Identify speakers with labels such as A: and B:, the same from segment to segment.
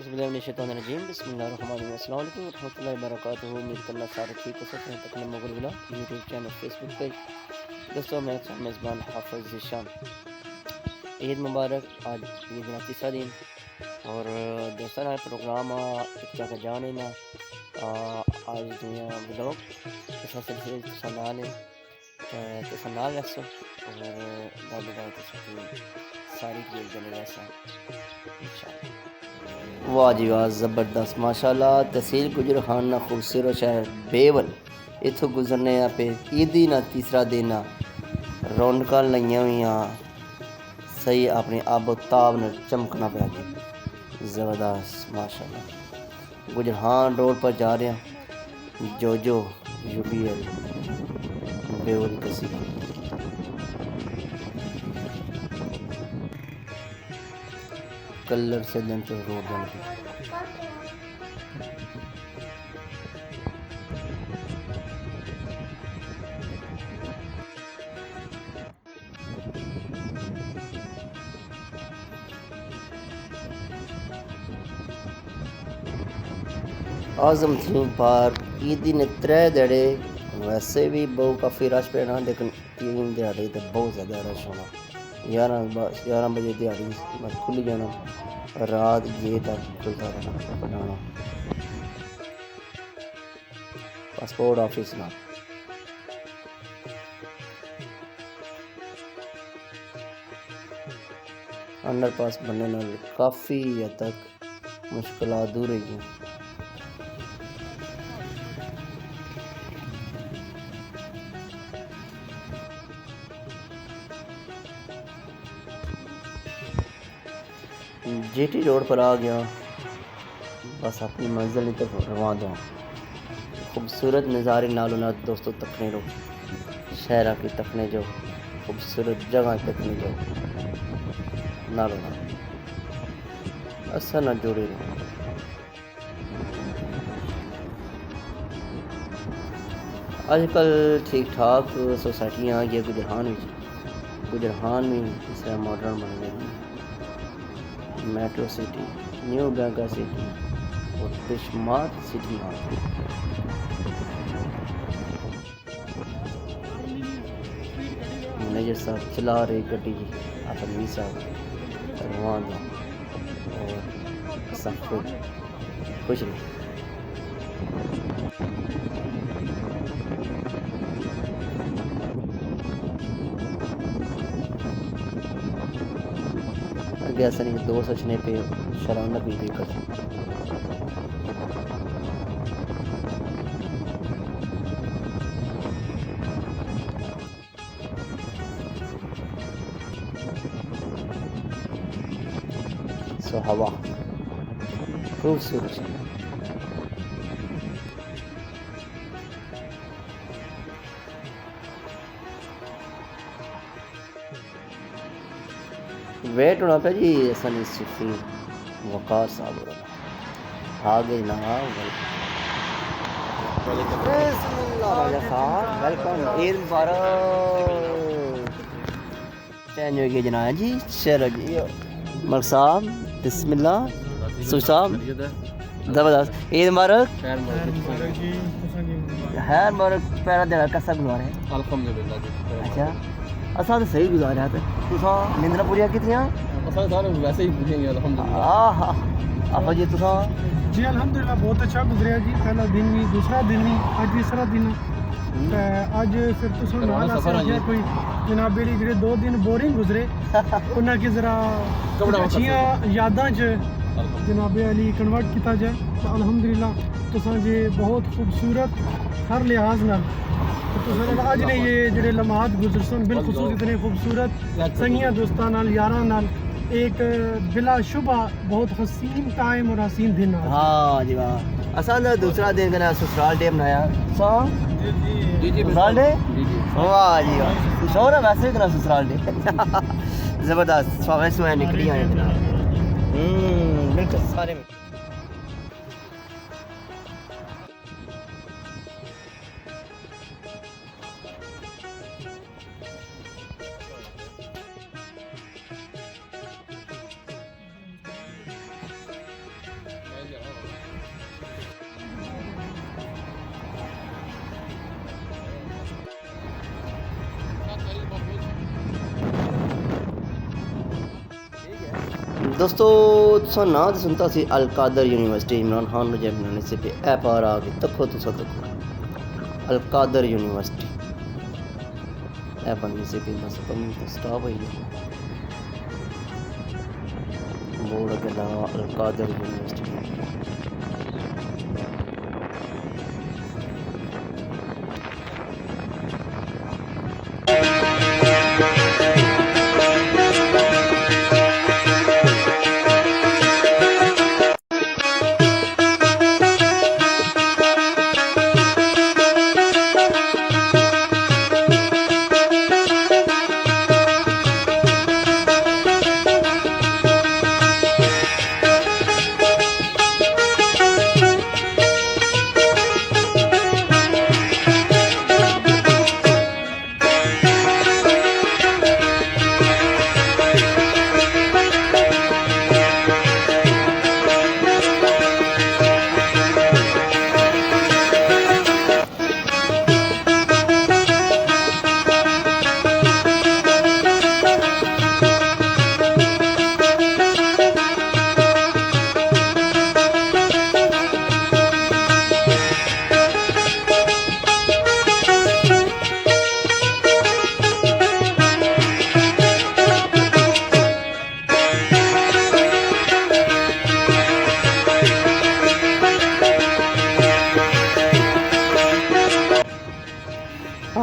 A: औज़ुबिल्लाहिमिनश्शैतानिर्रजीम बिस्मिल्लाहिर्रहमानिर्रहीम अस्सलाम वालेकुम रहमतुल्लाहि व बरकातुहू। उम्मीद करना सारे ठीक हो सकते हैं। Takneem Mughal vlog YouTube channel Facebook page. दोस्तों मैं अच्छा मेज़बान हाफ़िज़ ज़ीशान। ईद मुबारक। आज ईद का तीसरा दिन और दोस्तों ना प्रोग्राम एक जगह जाने ना आज दुनिया व्लॉग इस सिलसिले नाल रसो और दादी का सारी चीज़ देने जैसा इंशाअल्लाह। वाह जी वाह, ज़बरदस्त माशाल्लाह। तहसील गुजरखाना खूबसूरत शहर बेवल इथों गुजरने पे ईदी ना तीसरा दिन रौनक लईया हुई सही अपनी आबो ताब ने चमकना पाया जी, ज़बरदस्त माशाल्लाह। गुजरहान रोड पर जा रहे हैं, जो UBL बेवल तहसील। कलर से दिन तो रोड बन गई। आज़म थीम पार्क ईदी ने 3 दिहाड़े वैसे भी बहुत काफ़ी रश पैना, लेकिन 3 दिहाड़े तो बहुत ज़्यादा रश होना। 11 बजे दिहाड़ी खुली जाना, रात ये तक खुलता रहना बनाना। पासपोर्ट ऑफिस ना अंडरपास बनने नाल काफ़ी हद तक मुश्किलात दूर है। GT रोड पर आ गया, बस अपनी मंजिल की तरफ रवाना हूँ। खूबसूरत नज़ारे नालों ना दोस्तों तकने लो, शहर की तकने जो खूबसूरत जगह तकने जो नालों ना असा ना जुड़े रहो। आजकल ठीक ठाक सोसाइटियाँ आ गई गुजरहान में इस तरह मॉडर्न बन गई। Metro city, new Banca city और बिशमार सिटी मैनेजर साहब चला रहे गड्डी अपनी साहब रवाना और सब खुश रहे। अगे ऐसा नहीं दो सचने पे शराना भी कर सो हवा खूबसूरत वेट होना पे जी। ऐसा नहीं सिफी वकार साहब आगे ना वेलकम ईद मुबारक। चेंज हो गया जनाब जी। चलो जी मलिक साहब बिस्मिल्लाह सुख साहब ज़बरदस्त ईद मुबारक। खैर मुबारक। पहला दिन कैसा गुजारा है? अल्हम्दुलिल्लाह जी। अच्छा असा तो सही गुजारा है। तुसा निंदरा पूरी कितनियां? असा सारे वैसे ही पूरी हैं अल्हम्दुलिल्लाह। आपा जी तुसा?
B: जी अल्हम्दुलिल्लाह बहुत अच्छा गुजरिया जी। पहला दिन भी दूसरा दिन भी अज तीसरा दिन अज फिर तुसा नाल आसे कोई जनाब बेड़ी जेडे 2 दिन बोरिंग गुजरे उन्हां की जरा अच्छियां यादां च जनाब अली कन्वर्ट किया जाए तो अल्हम्दुलिल्लाह तुसा जे बहुत खूबसूरत हर लिहाज नाल आज ने ये जेडे लम्हात गुजर सन बिलखुसूस इतने खूबसूरत संगियां दोस्तां नाल यारां नाल एक बिलाशुबा बहुत हसीन टाइम और हसीन दिन।
A: हाँ जी वाह। असा दूसरा दिन का ससुराल डे मनाया जी ससुराल डे। वाह जी वाह। शोर है वैसे ही ससुराल डे ज़बरदस्त स्वागत से निकली आए जनाब। बिल्कुल सारे में दोस्तों तुसा नाम तो सुनता सी अल कादर यूनिवर्सिटी इमरान खान नु जब बनाने से पे ऐ पार आ गई तखो तुसा तखो अल कादर यूनिवर्सिटी ऐ बनने से पे बस कम स्टॉप हो गया बोर्ड के नाम अल कादर यूनिवर्सिटी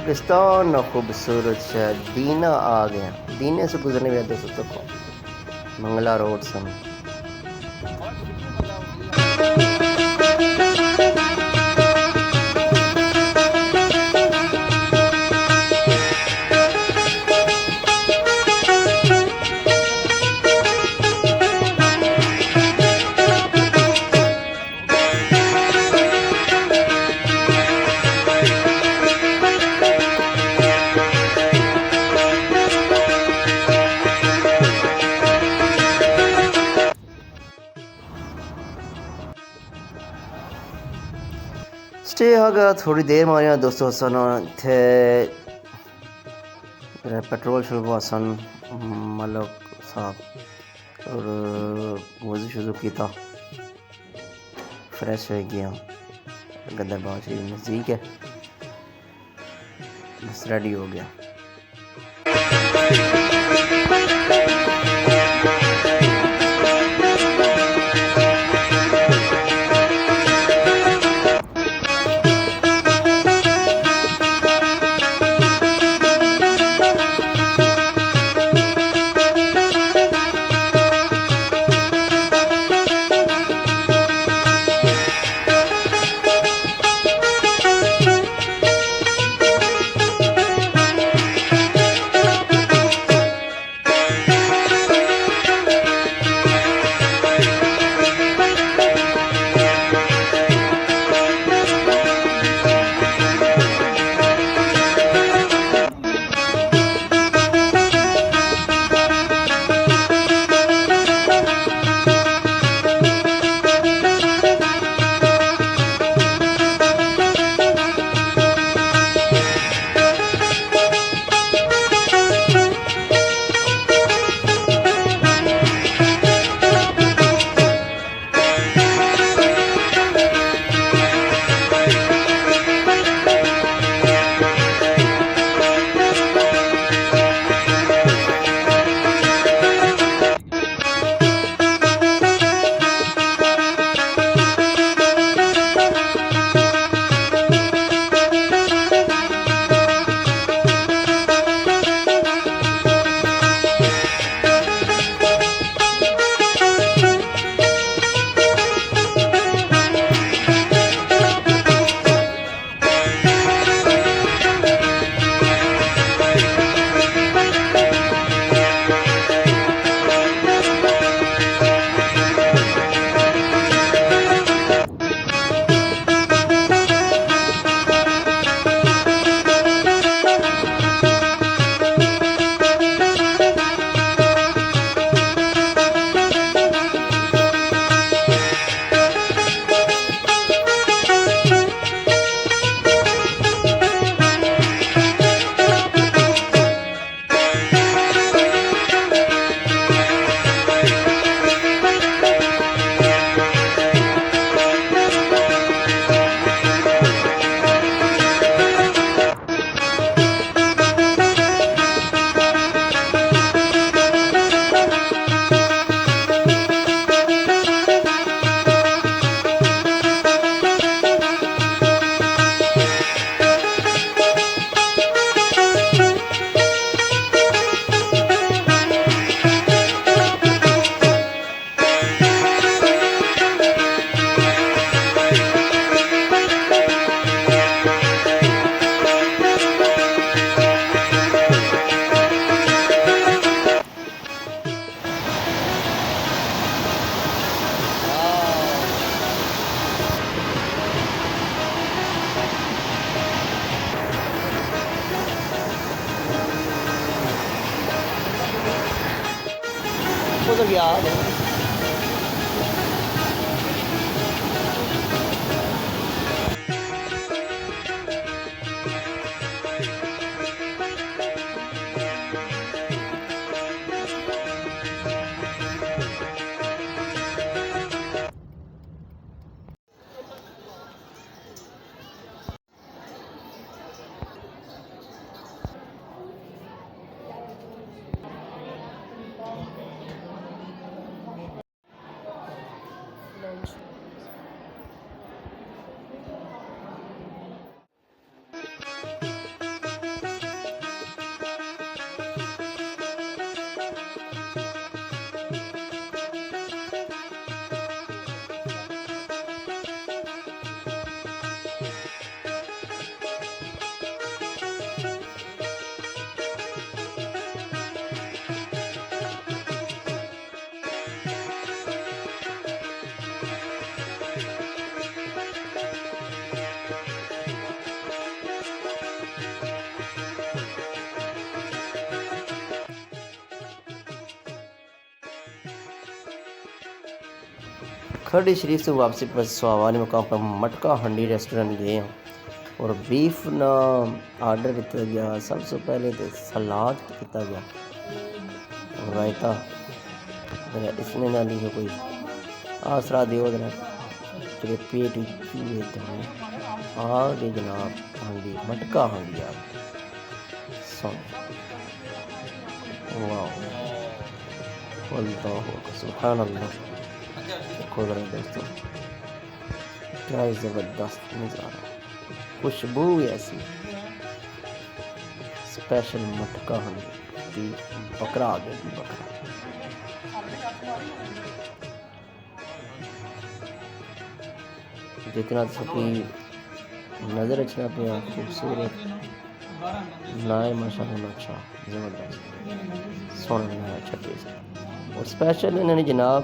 A: पाकिस्तान खूबसूरत शहर दीना आ गया दीने से गुजरने में दोस्तों को मंगला रोड से स्टे आ गया थोड़ी देर मारिया दोस्तों सन थे पेट्रोल शलवा सन मलक साहब और वजू शुरू किया फ्रेश हो गया गद्दाबाद शरीफ नज़दीक है बस रेडी हो गया याद है। खड़ी शरीफ से वापसी पर सुहावानी मुकाम पर मटका हंडी रेस्टोरेंट गए हैं और बीफ ना आर्डर किया गया। सबसे पहले तो सलाद किया गया, रायता इसने ना ली है कोई आसरा दियो तेरे पेट चूहे तो आगे जनाब हंडी मटका हंडी आ सुन वाह अल्लाह सुभान अल्लाह। देखो ज़रा दोस्तों क्या ज़बरदस्त नज़ारा, खुशबू ऐसी स्पेशल मटका हंडी बकरा आ गया बकरा। जितना सबकी नज़र अच्छा पे खूबसूरत नाए माशाल्लाह अच्छा ज़बरदस्त सोना ना अच्छा टेस्ट। और स्पेशल इन्होंने जनाब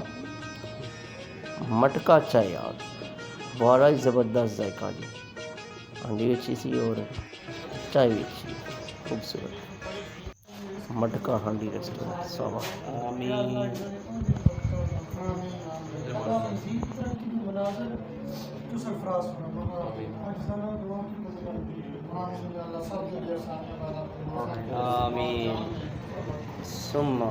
A: मटका चाय यार बड़ा ही ज़बरदस्त जायका जी, हंडी अच्छी सी और चाय भी अच्छी खूबसूरत। मटका हंडी रेस्टोरेंट सावा आमीन सुम्मा